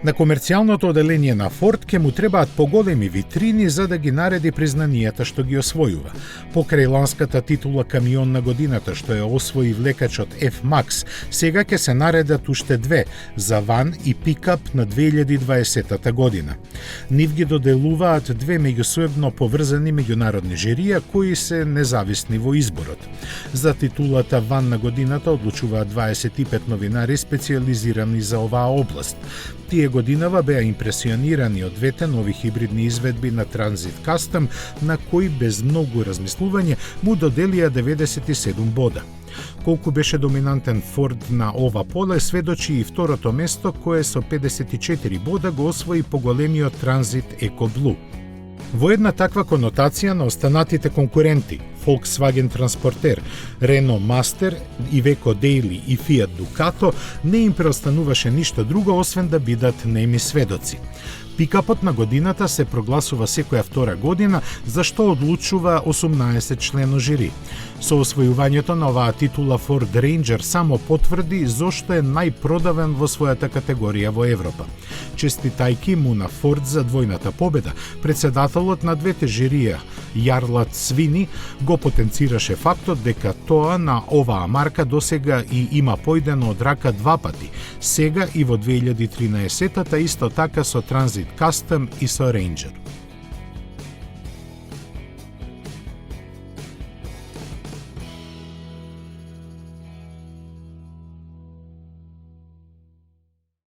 На комерцијалното оделение на Форд ќе му требаат поголеми витрини за да ги нареди признанијата што ги освојува. Покрај ланската титула камион на годината што ја освои влекачот F-Max, сега ќе се наредат уште две за ван и пикап на 2020 година. Нив ги доделуваат две меѓусоебно поврзани меѓународни жирија кои се независни во изборот. За титулата ван на годината одлучуваат 25 новинари специјализирани за оваа област. Тие годинава беа импресионирани од двете нови хибридни изведби на Transit Custom, на кои без многу размислување му доделија 97 бода. Колку беше доминантен Форд на ова поле сведочи и второто место кое со 54 бода го освои поголемиот Transit Eco Blue. Во една таква конотација на останатите конкуренти, Volkswagen Transporter, Renault Master, Iveco Daily и Fiat Ducato, не им преостануваше ништо друго освен да бидат неми сведоци. Пикапот на годината се прогласува секоја втора година, за што одлучува 18 члено жири. Со освојувањето на оваа титула Ford Ranger само потврди зошто е најпродавен во својата категорија во Европа. Честитајки му на Ford за двојната победа, председателот на двете жирија, Јарлат Свини, го потенцираше фактот дека тоа на оваа марка досега и има појдено од рака два пати, сега и во 2013-та исто така со Transit Custom и со Ranger.